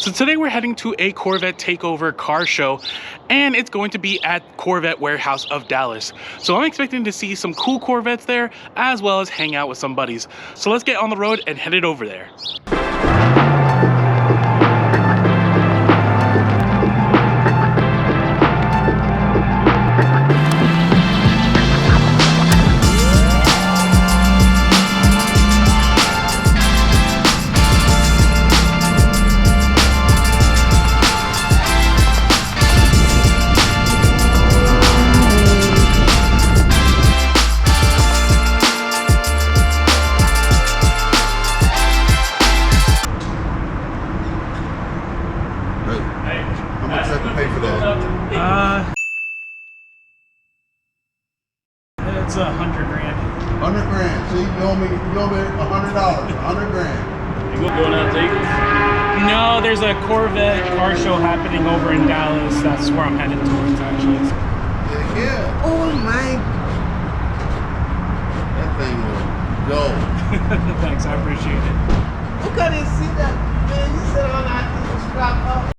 So today we're heading to a Corvette takeover car show, and it's going to be at Corvette Warehouse of Dallas. So I'm expecting to see some cool Corvettes there, as well as hang out with some buddies. So let's get on the road and head it over there. It's $100 grand. 100 grand. See, you owe me $100. 100 grand. You going out to eat? No, there's a Corvette car show happening over in Dallas. That's where I'm headed towards, actually. Yeah. Oh my. That thing will go. Thanks, I appreciate it. Look at it. See that? Man, you said all that was strapped up.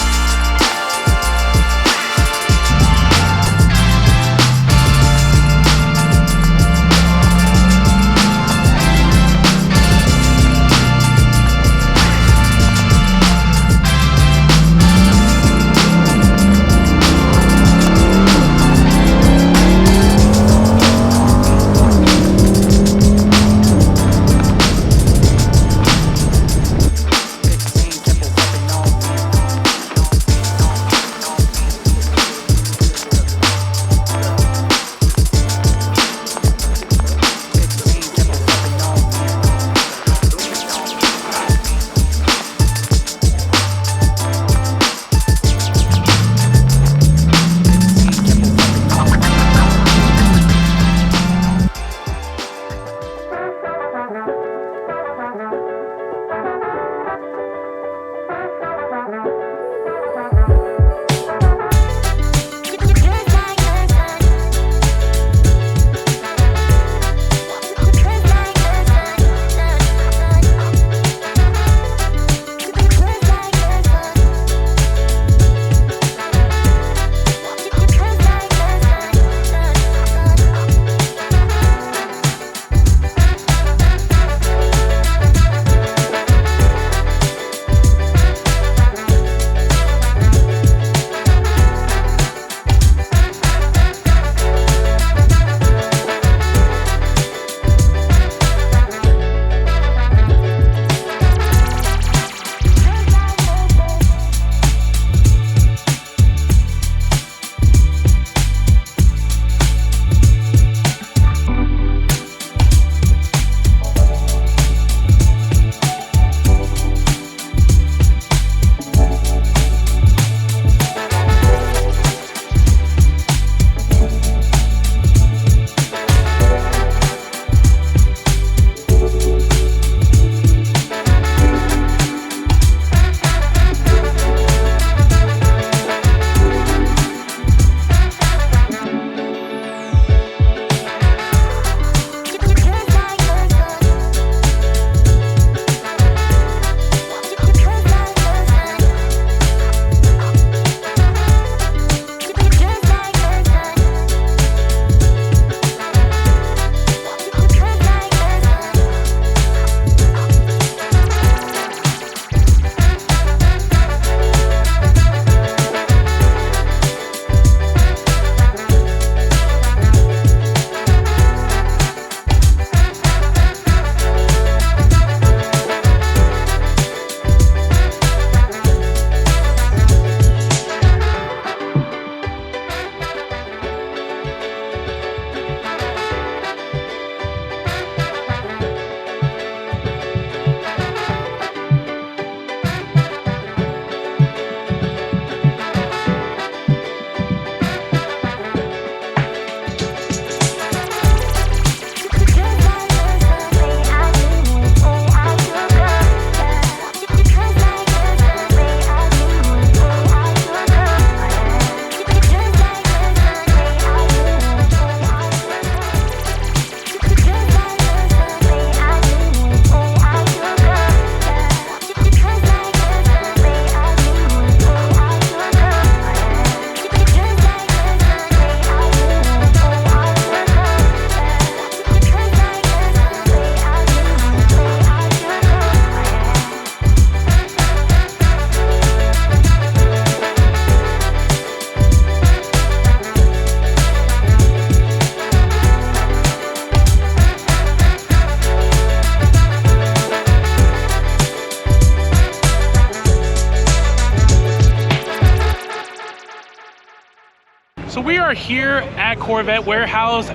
So we are here at Corvette Warehouse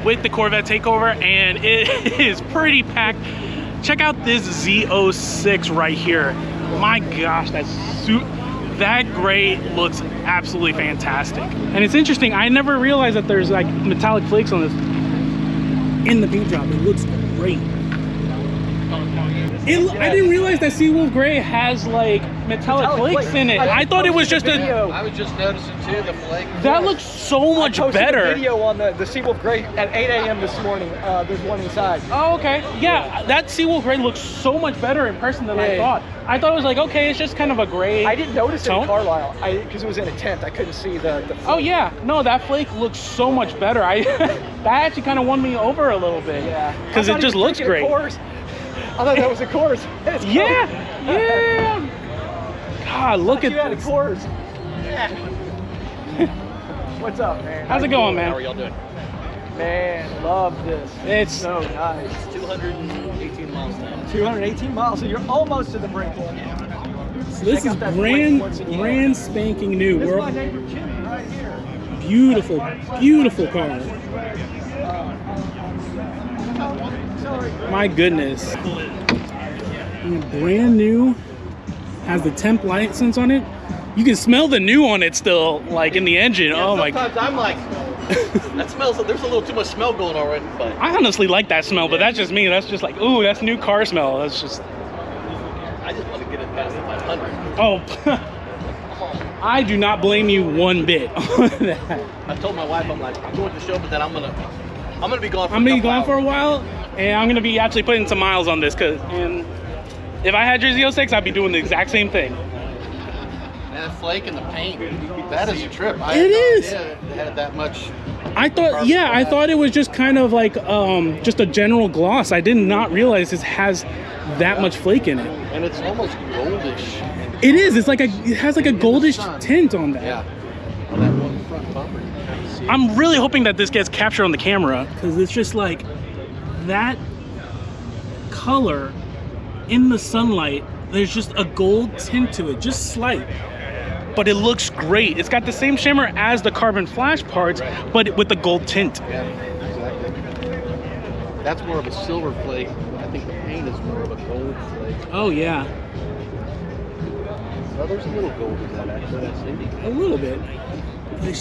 with the Corvette takeover, and it is pretty packed. Check out this Z06 right here. My gosh, that gray looks absolutely fantastic. And it's interesting, I never realized that there's like metallic flakes on this in the paint job. It looks great. I didn't realize that Seawolf Gray has like metallic flakes in it. I thought it was just I was just noticing too, the flake. That looks so much better. A video on the Seawolf Gray at 8 a.m. this morning. There's one inside. Oh, okay. Yeah, that Seawolf Gray looks so much better in person than I thought. I thought it was like, okay, it's just kind of a gray. I didn't notice tone. it in Carlisle because it was in a tent. I couldn't see the flake. Oh yeah, no, that flake looks so much better. That actually kind of won me over a little bit. Yeah. Because it just looks great. I thought that was a course. Yeah. God, look at this. this. Course. Yeah. What's up, man? How's it going, man? How are y'all doing? Man, love this. It's so nice. 218 miles now. 218 miles, so you're almost to the brink. So this is brand spanking new. This is my neighbor Jimmy right here. Beautiful car. My goodness. Brand new, has the temp license on it. You can smell the new on it still, like in the engine. Yeah, oh my. Sometimes I'm like, that smells, there's a little too much smell going on already. But I honestly like that smell, but that's just me. That's just like, ooh, that's new car smell. That's just. I just want to get it past the 500. Oh, I do not blame you one bit on that. I told my wife, I'm like, I'm going to the show, but then I'm gonna be gone for a while, and I'm gonna be actually putting some miles on this, and if I had your Z06, I'd be doing the exact same thing. And that flake and the paint, that is a trip. It is. It had that much. I thought it was just kind of like just a general gloss. I did not realize it has that much flake in it. And it's almost goldish. It is. It's like it has like a goldish tint on that. Yeah. On that one front bumper. You kind of see it. I'm really hoping that this gets captured on the camera, because it's just like that color in the sunlight. There's just a gold tint to it, just slight. But it looks great. It's got the same shimmer as the carbon flash parts, but with the gold tint. Yeah, exactly. That's more of a silver flake. I think the paint is more of a gold flake. Oh yeah. Well, there's a little gold in that actually. That's Indy. A little bit. That's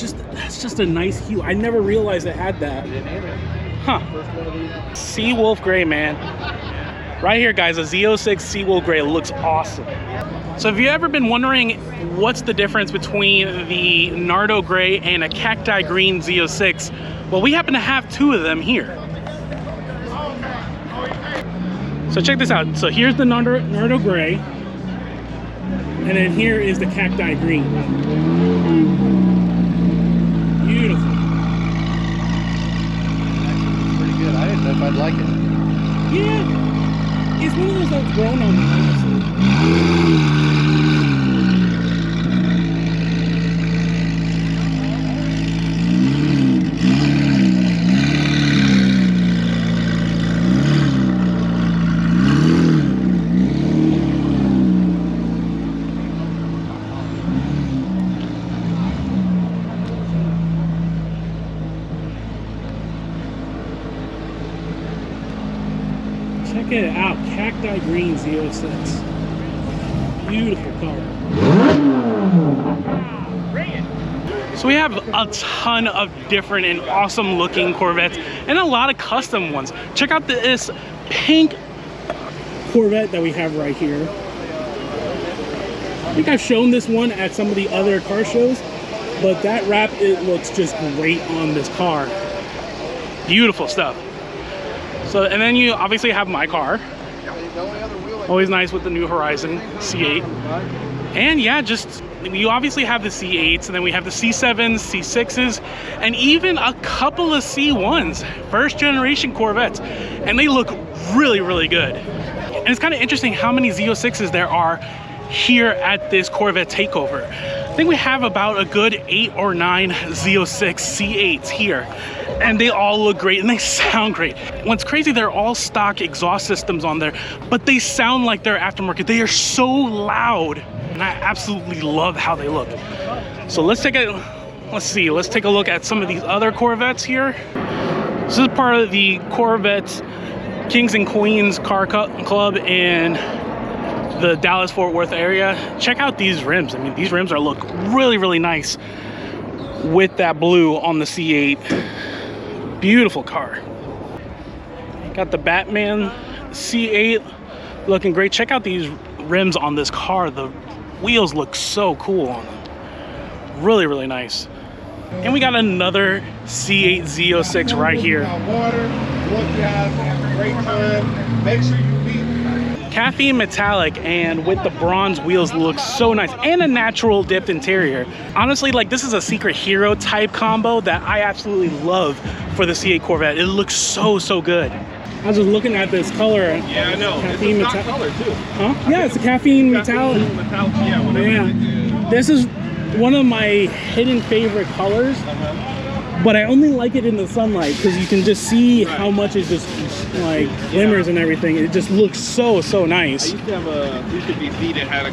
just a nice hue. I never realized it had that. Huh. First one of these. Seawolf Gray, man. Right here, guys, a Z06 Seawolf Gray looks awesome. So have you ever been wondering what's the difference between the Nardo Gray and a Cacti Green Z06? Well, we happen to have two of them here. So check this out. So here's the Nardo Gray, and then here is the Cacti Green. Beautiful. Actually, pretty good. I didn't know if I'd like it. Yeah, it's one of those that's grown on me, honestly. Check it out, Cacti Green Z06. Beautiful color. So we have a ton of different and awesome looking Corvettes and a lot of custom ones. Check out this pink Corvette that we have right here. I think I've shown this one at some of the other car shows, but that wrap, it looks just great on this car. Beautiful stuff. So, and then you obviously have my car. Always nice with the New Horizon C8. And yeah, just, you obviously have the C8s, and then we have the C7s, C6s, and even a couple of C1s, first generation Corvettes. And they look really, really good. And it's kind of interesting how many Z06s there are here at this Corvette takeover. I think we have about a good 8 or 9 Z06 C8s here, and they all look great and they sound great. What's crazy, they're all stock exhaust systems on there, but they sound like they're aftermarket. They are so loud, and I absolutely love how they look. So let's take a let's see, let's take a look at some of these other Corvettes here. This is part of the Corvettes Kings and Queens Car Club in the Dallas-Fort Worth area. Check out these rims. I mean, these rims look really, really nice with that blue on the C8. Beautiful car. Got the Batman C8 looking great. Check out these rims on this car. The wheels look so cool on them. Really, really nice. And we got another C8 Z06 right here. Make sure you beat. Caffeine metallic and with the bronze wheels looks so nice, and a natural dipped interior. Honestly, like, this is a secret hero type combo that I absolutely love for the C8 Corvette. It looks so, so good. I was just looking at this color. Yeah, I know. Caffeine it's a color too. Huh? Yeah, it's a caffeine metallic. Yeah, whatever. Yeah. This is one of my hidden favorite colors, but I only like it in the sunlight because you can just see how much it just like glimmers and everything. It just looks so, so nice. I used to have a used to be Z that had a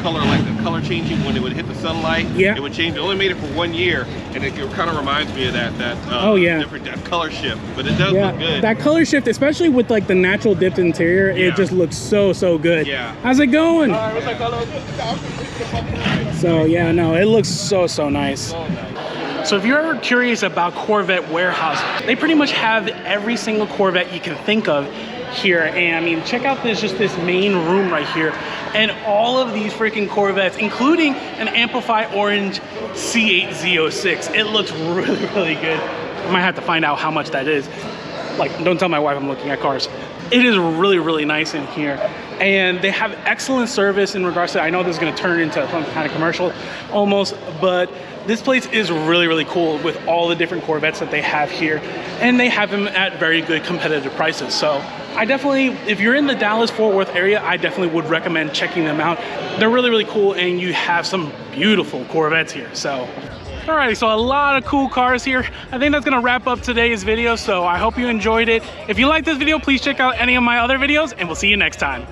color, like a color changing when it would hit the sunlight. Yeah. It would change. It only made it for 1 year, and it kind of reminds me of that different that color shift. But it does look good. That color shift, especially with like the natural dipped interior, it just looks so, so good. Yeah. How's it going? What's that color? So yeah, no, it looks so, so nice. So if you're ever curious about Corvette Warehouse, they pretty much have every single Corvette you can think of here. And I mean, check out this main room right here, and all of these freaking Corvettes, including an Amplify Orange C8 Z06. It looks really, really good. I might have to find out how much that is. Like, don't tell my wife I'm looking at cars. It is really, really nice in here. And they have excellent service in regards to, I know this is gonna turn into some kind of commercial almost, but this place is really, really cool with all the different Corvettes that they have here. And they have them at very good competitive prices. So I definitely, if you're in the Dallas-Fort Worth area, I definitely would recommend checking them out. They're really, really cool, and you have some beautiful Corvettes here, so. Alrighty, so a lot of cool cars here. I think that's gonna wrap up today's video, so I hope you enjoyed it. If you like this video, please check out any of my other videos, and we'll see you next time.